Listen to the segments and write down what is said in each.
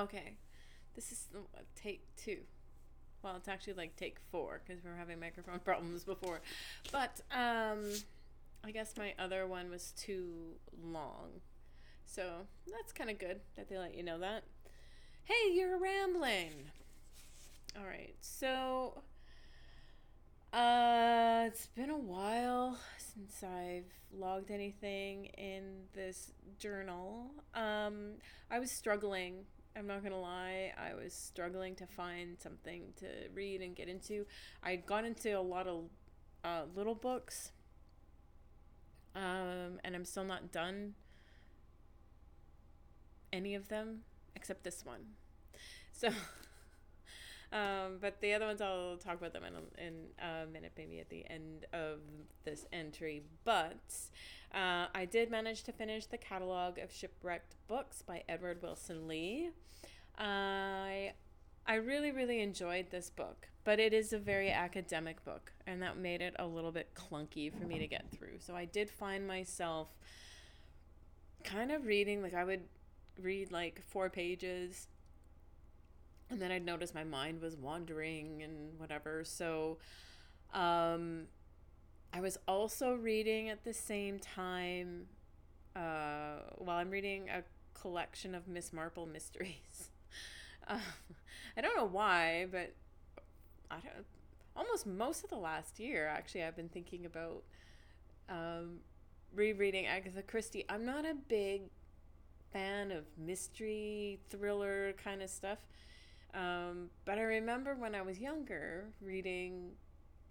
Okay. This is take two. Well, it's actually like take four because we were having microphone problems before. But I guess my other one was too long. So that's kind of good that they let you know that. Hey, you're rambling. All right. So it's been a while since I've logged anything in this journal. I was struggling. I'm not gonna lie. I was struggling to find something to read and get into. I got into a lot of little books, and I'm still not done any of them except this one. So but the other ones, I'll talk about them in a minute, maybe at the end of this entry. But I did manage to finish the Catalogue of Shipwrecked books by Edward Wilson Lee. I I really, really enjoyed this book, but it is a very academic book, and that made it a little bit clunky for me to get through. So I did find myself kind of reading, like I would read like 4 pages, and then I'd notice my mind was wandering and whatever. So I was also reading at the same time, while I'm reading a collection of Miss Marple mysteries. Uh, I don't know why, but I don't. Almost most of the last year, actually, I've been thinking about um, rereading Agatha Christie. I'm not a big fan of mystery thriller kind of stuff, but I remember when I was younger reading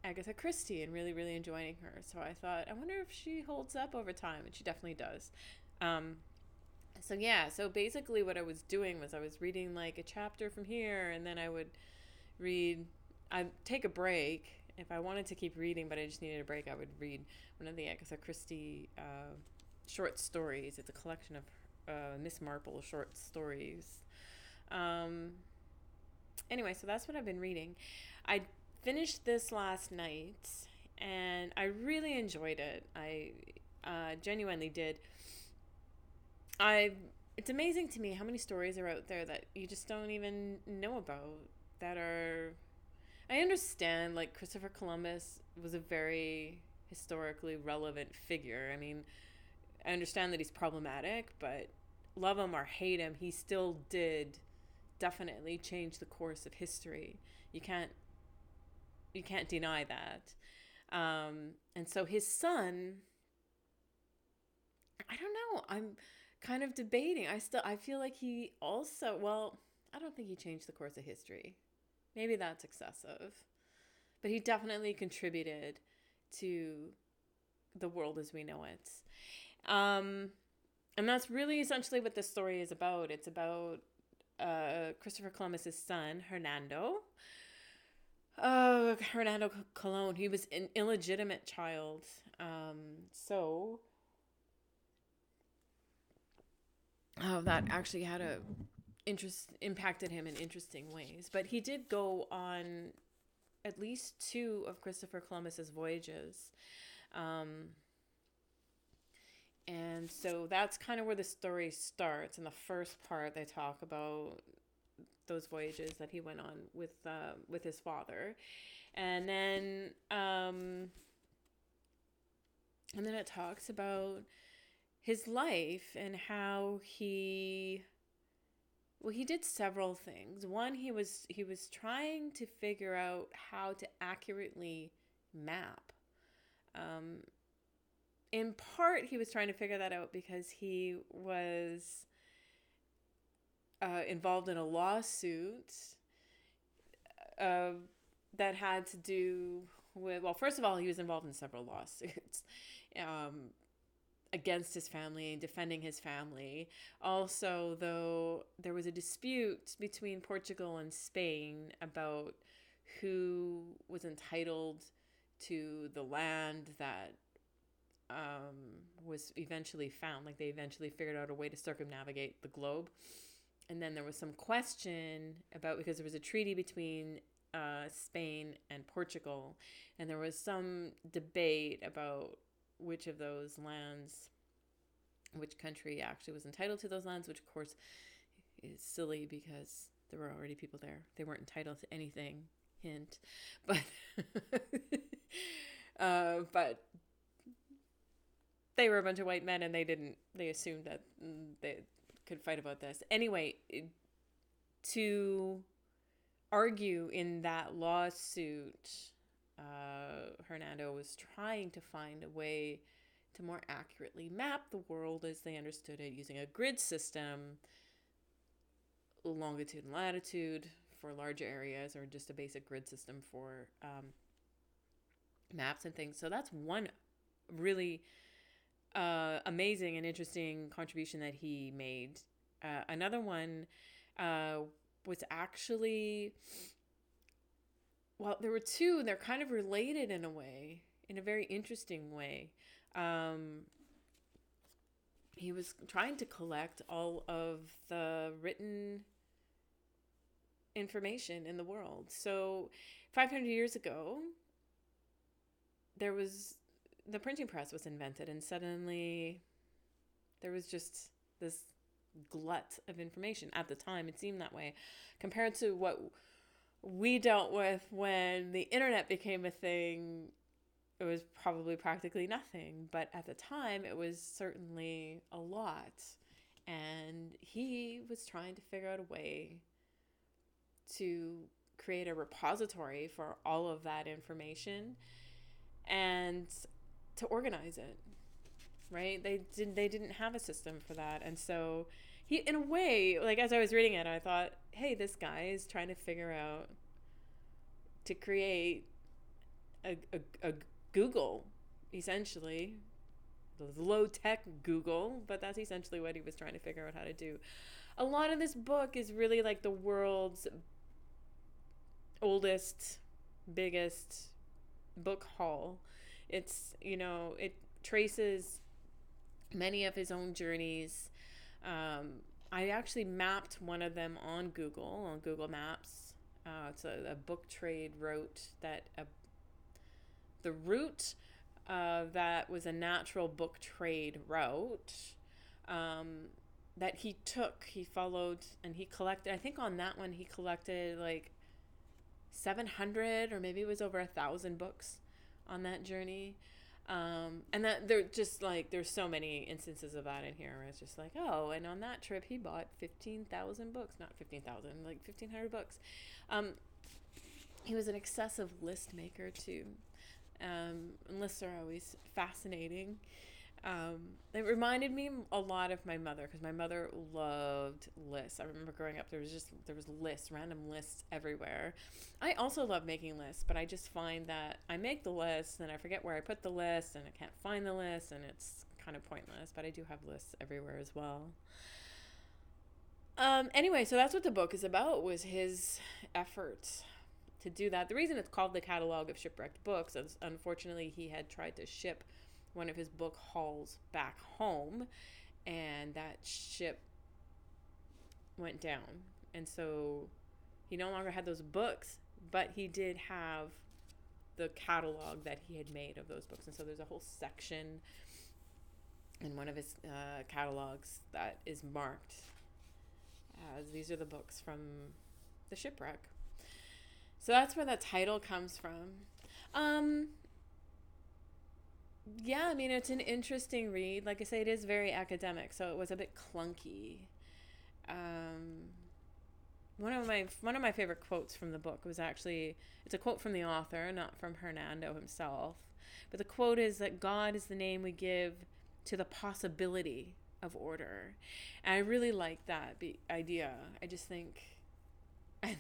Agatha Christie and really, really enjoying her. So I thought, I wonder if she holds up over time, and she definitely does. Um, so yeah, so basically what I was doing was I was reading like a chapter from here, and then I would read. I'd take a break if I wanted to keep reading, but I just needed a break. I would read one of the Agatha Christie short stories. It's a collection of Miss Marple short stories. Um, anyway, so that's what I've been reading. I finished this last night, and I really enjoyed it. I genuinely did. I It's amazing to me how many stories are out there that you just don't even know about, that are, I understand, like Christopher Columbus was a very historically relevant figure. I mean, I understand that he's problematic, but love him or hate him, he still did definitely change the course of history. You can't you can't deny that. And so his son, I don't know. I'm kind of debating. I feel like he also, well, I don't think he changed the course of history. Maybe that's excessive. But he definitely contributed to the world as we know it. Um, and that's really essentially what this story is about. It's about Christopher Columbus's son, Hernando. Hernando Colon. He was an illegitimate child. So that actually had a impacted him in interesting ways. But he did go on at least two of Christopher Columbus's voyages. And so that's kind of where the story starts. In the first part, they talk about those voyages that he went on with his father, and then it talks about his life and how he did several things. One, he was trying to figure out how to accurately map. In part, he was trying to figure that out because he was involved in a lawsuit that had to do with, well, first of all, he was involved in several lawsuits against his family and defending his family. Also, though, there was a dispute between Portugal and Spain about who was entitled to the land that was eventually found. Like, they eventually figured out a way to circumnavigate the globe. And then there was some question about, because there was a treaty between Spain and Portugal, and there was some debate about which of those lands, which country actually was entitled to those lands, which of course is silly because there were already people there. They weren't entitled to anything. Hint, but but they were a bunch of white men, and they assumed that they could fight about this. Anyway, to argue in that lawsuit, Hernando was trying to find a way to more accurately map the world as they understood it using a grid system, longitude and latitude for large areas, or just a basic grid system for maps and things. So that's one really amazing and interesting contribution that he made. Another one was actually, well, there were two, and they're kind of related in a way, in a very interesting way. He was trying to collect all of the written information in the world. So 500 years ago, the printing press was invented, and suddenly there was just this glut of information. At the time, it seemed that way, compared to what we dealt with when the internet became a thing. It was probably practically nothing, but at the time it was certainly a lot. And he was trying to figure out a way to create a repository for all of that information and to organize it, right? They didn't have a system for that. And so he, in a way, like as I was reading it, I thought, hey, this guy is trying to figure out to create a Google, essentially, the low-tech Google, but that's essentially what he was trying to figure out how to do. A lot of this book is really like the world's oldest, biggest book haul. It's, it traces many of his own journeys. I actually mapped one of them on Google Maps. It's a book trade route that the route that was a natural book trade route that he took. He followed and he collected. I think on that one he collected like 700 or maybe it was over 1,000 books on that journey. And that they're just like, there's so many instances of that in here where it's just like, oh, and on that trip he bought 15,000 books, not 15,000, like 1,500 books. He was an excessive list maker too. And lists are always fascinating. It reminded me a lot of my mother, because my mother loved lists. I remember growing up, there was lists, random lists everywhere. I also love making lists, but I just find that I make the list and I forget where I put the list and I can't find the list and it's kind of pointless, but I do have lists everywhere as well. Anyway, so that's what the book is about, was his efforts to do that. The reason it's called the Catalogue of Shipwrecked Books is, unfortunately, he had tried to ship one of his book hauls back home, and that ship went down. And so he no longer had those books, but he did have the catalog that he had made of those books. And so there's a whole section in one of his catalogs that is marked as these are the books from the shipwreck. So that's where that title comes from. Yeah, I mean, it's an interesting read. Like I say, it is very academic, so it was a bit clunky. One of my favorite quotes from the book was actually, it's a quote from the author, not from Hernando himself. But the quote is that God is the name we give to the possibility of order. And I really like that idea. I just think, I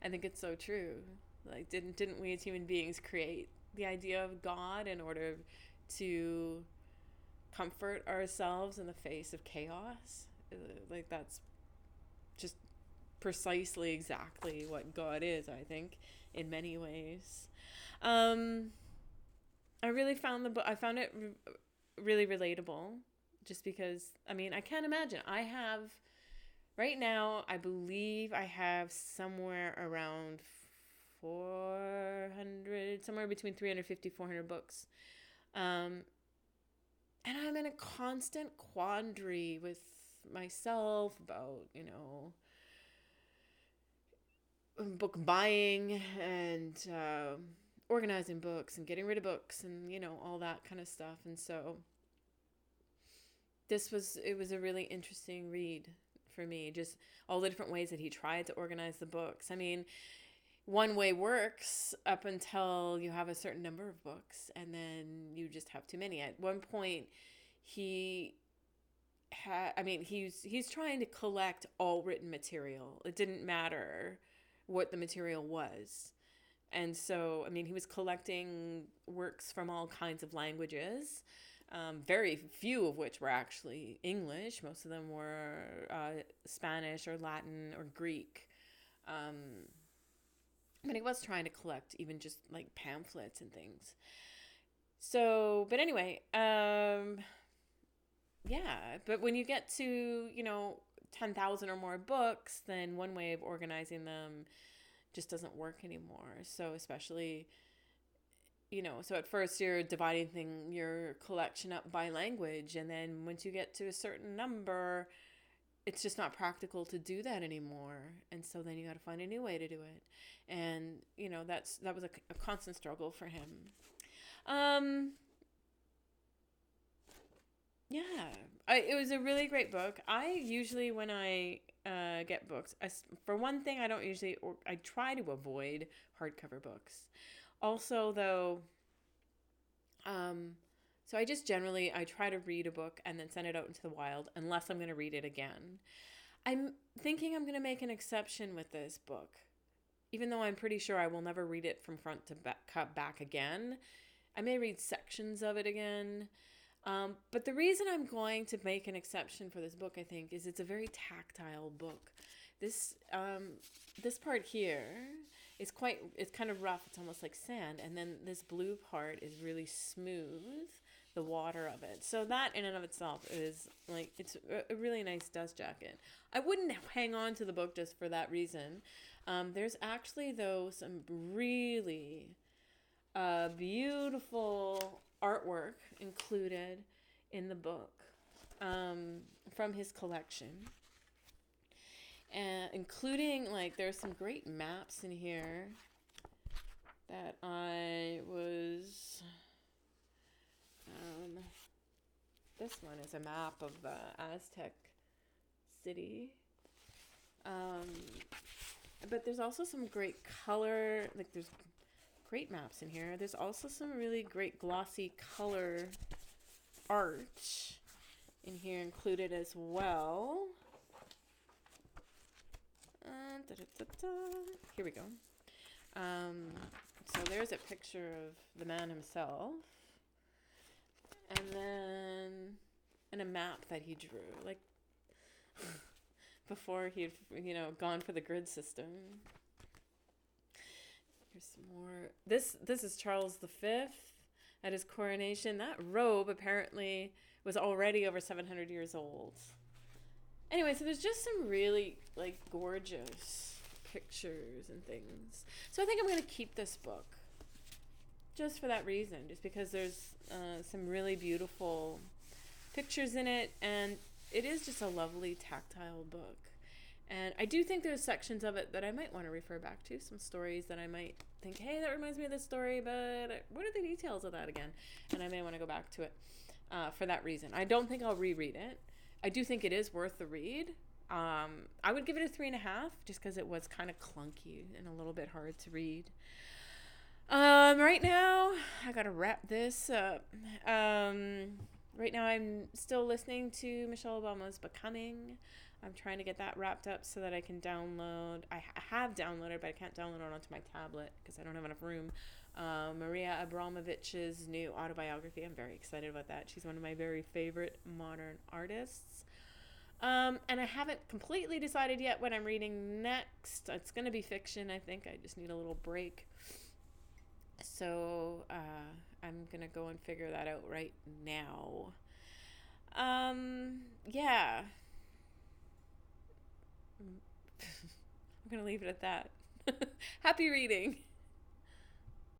think it's so true. Like, didn't we as human beings create the idea of God in order to comfort ourselves in the face of chaos? Like, that's just precisely exactly what God is, I think, in many ways. I really found I found it really relatable, just because, I mean, I can't imagine. Right now, I believe I have somewhere around 400, somewhere between 350, 400 books. And I'm in a constant quandary with myself about, book buying and organizing books and getting rid of books and, all that kind of stuff. And so it was a really interesting read for me, just all the different ways that he tried to organize the books. I mean, one way works up until you have a certain number of books, and then you just have too many. At one point, he he's trying to collect all written material. It didn't matter what the material was. And so, he was collecting works from all kinds of languages, very few of which were actually English. Most of them were Spanish or Latin or Greek. But he was trying to collect even just like pamphlets and things. So, but anyway, yeah. But when you get to, 10,000 or more books, then one way of organizing them just doesn't work anymore. So especially, so at first you're dividing your collection up by language. And then once you get to a certain number, it's just not practical to do that anymore. And so then you got to find a new way to do it. And, that was a constant struggle for him. Yeah, it was a really great book. I usually, when I get books, for one thing, I try to avoid hardcover books. Also, though, so I try to read a book and then send it out into the wild unless I'm going to read it again. I'm thinking I'm going to make an exception with this book, even though I'm pretty sure I will never read it from front to back again. I may read sections of it again. But the reason I'm going to make an exception for this book, I think, is it's a very tactile book. This part here is it's kind of rough. It's almost like sand. And then this blue part is really smooth, the water of it. So that in and of itself is like, it's a really nice dust jacket. I wouldn't hang on to the book just for that reason. There's actually, though, some really beautiful artwork included in the book from his collection, and including, like, there's some great maps in here that I was this one is a map of Aztec city, but there's also some great color, like there's great maps in here. There's also some really great glossy color art in here included as well. Here we go. So there's a picture of the man himself, and a map that he drew, like before he'd gone for the grid system. Here's some more. This is Charles V at his coronation. That robe apparently was already over 700 years old. Anyway, so there's just some really, like, gorgeous pictures and things. So I think I'm going to keep this book just for that reason, just because there's some really beautiful pictures in it, and it is just a lovely tactile book. And I do think there's sections of it that I might want to refer back to, some stories that I might think, hey, that reminds me of this story, but what are the details of that again? And I may want to go back to it for that reason. I don't think I'll reread it. I do think it is worth the read. I would give it a 3.5 just because it was kind of clunky and a little bit hard to read. Right now, I got to wrap this up. Right now, I'm still listening to Michelle Obama's Becoming. I'm trying to get that wrapped up so that I can download. I have downloaded, but I can't download it onto my tablet because I don't have enough room. Maria Abramovich's new autobiography. I'm very excited about that. She's one of my very favorite modern artists. And I haven't completely decided yet what I'm reading next. It's going to be fiction, I think. I just need a little break. So I'm going to go and figure that out right now. Yeah. I'm going to leave it at that. Happy reading.